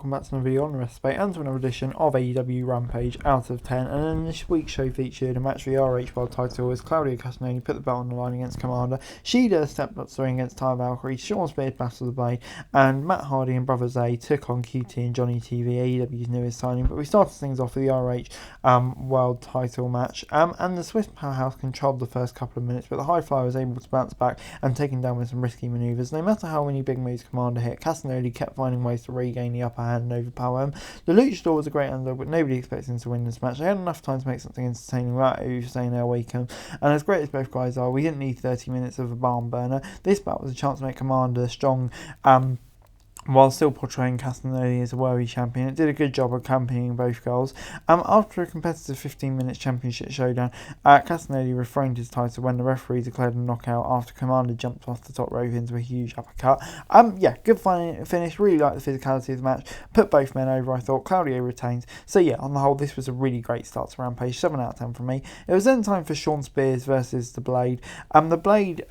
welcome back to another video on the rest debate and to another edition of AEW Rampage Out of 10. And then this week's show featured a match for the RH World title as Claudia Castagnoli put the belt on the line against Commander. Shida stepped up to the ring against Ty Valkyrie, Sean Spears battled the Blade, and Matt Hardy and Brother Zay took on QT and Johnny TV, AEW's newest signing. But we started things off with the RH World title match, and the Swiss powerhouse controlled the first couple of minutes, but the High Flyer was able to bounce back and take him down with some risky manoeuvres. No matter how many big moves Commander hit, Castagnoli kept finding ways to regain the upper hand and overpower him. The Luchador was a great underdog, but nobody expected him to win this match. They had enough time to make something entertaining without overstaying their welcome, and as great as both guys are, we didn't need 30 minutes of a barn burner. This bout was a chance to make Commander strong, while still portraying Castagnoli as a worthy champion. It did a good job accompanying both goals. After a competitive 15-minute championship showdown, Castagnoli refrained his title when the referee declared a knockout after Commander jumped off the top rope into a huge uppercut. Good finish. Really liked the physicality of the match. Put both men over, I thought. Claudio retains. So yeah, on the whole, this was a really great start to Rampage. 7 out of 10 from me. It was then time for Sean Spears versus the Blade. The Blade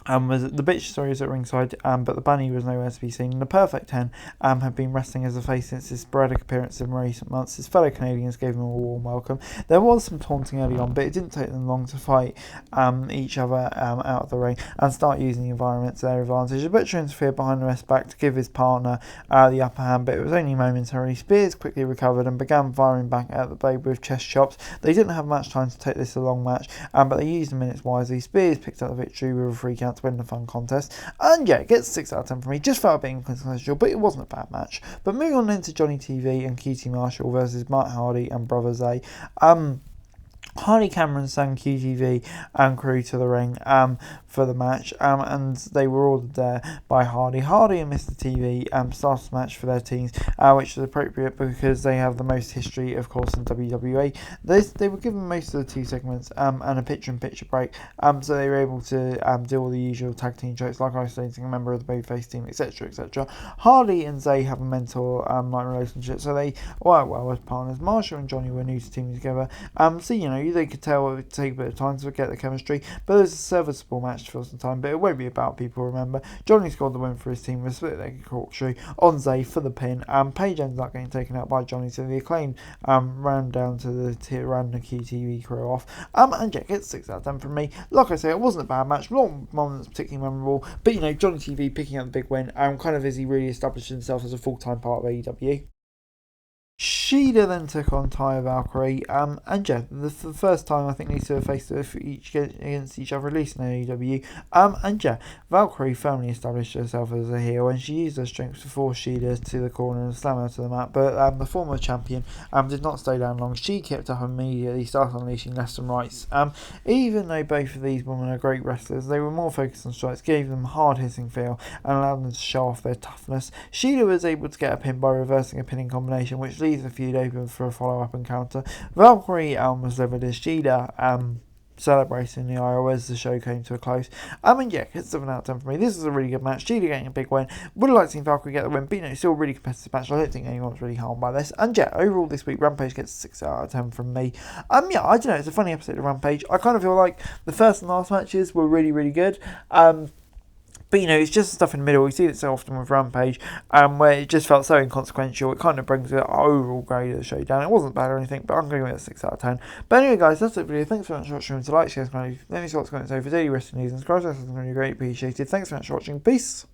was the bitch story was at ringside, but the bunny was nowhere to be seen. And the Perfect 10 had been wrestling as a face since his sporadic appearance in recent months. His fellow Canadians gave him a warm welcome. There was some taunting early on, but it didn't take them long to fight each other out of the ring and start using the environment to their advantage. The Butcher interfered behind the rest back to give his partner the upper hand, but it was only momentarily. Spears quickly recovered and began firing back at the Blade with chest chops. They didn't have much time to take this a long match, but they used the minutes wisely. Spears picked up the victory with a free count to win the fun contest, and yeah, it gets 6 out of 10 for me. Just felt being controversial, but it wasn't a bad match. But moving on into Johnny TV and QT Marshall versus Matt Hardy and Brother Zay. Hardy Cameron sang QTV and crew to the ring for the match, and they were ordered there by Hardy. Hardy and Mr. TV started the match for their teams, which is appropriate because they have the most history, of course, in WWE. They were given most of the 2 segments and a picture-in-picture break, so they were able to do all the usual tag team jokes like isolating a member of the babyface team, etc., etc. Hardy and Zay have a mentor-like relationship, so they work well as partners. Marshall and Johnny were new to teaming together, so you know, they could tell it would take a bit of time to get the chemistry, but it was a serviceable match for some time, but it won't be about people remember. Johnny scored the win for his team with a split-legged corkscrew on Zay for the pin. Paige ended up getting taken out by Johnny, so the Acclaim ran down to the QTV crew off. And yeah, it's 6 out of 10 from me. Like I say, it wasn't a bad match, not one that's particularly memorable, but you know, Johnny TV picking up the big win, kind of as he really established himself as a full-time part of AEW. Shida then took on Ty Valkyrie, and yeah, the first time I think these two have faced each against each other, at least in AEW. And yeah, Valkyrie firmly established herself as a heel, and she used her strength to force Shida to the corner and slam her to the mat. But the former champion did not stay down long. She kept up immediately, started unleashing left and rights. Even though both of these women are great wrestlers, they were more focused on strikes, gave them a hard-hitting feel, and allowed them to show off their toughness. Shida was able to get a pin by reversing a pinning combination, which leaves the feud open for a follow-up encounter. Valkyrie was delivered as Shida celebrating the IO as the show came to a close. Yeah, it's 7 out of 10 for me. This is a really good match. Shida getting a big win. Would have liked to see Valkyrie get the win, but you know, it's still a really competitive match. I don't think anyone's really harmed by this. And yeah, overall this week, Rampage gets 6 out of 10 from me. Yeah, I don't know, it's a funny episode of Rampage. I kind of feel like the first and last matches were really, really good. But you know, it's just stuff in the middle. We see it so often with Rampage, where it just felt so inconsequential. It kind of brings the overall grade of the show down. It wasn't bad or anything, but I'm going to give it a 6 out of 10. But anyway, guys, that's it for the video. Thanks so much for watching. To like, share, subscribe. Let me see what's going on for daily wrestling news and subscribe. That's going to be greatly appreciated. Thanks so much for watching. Peace.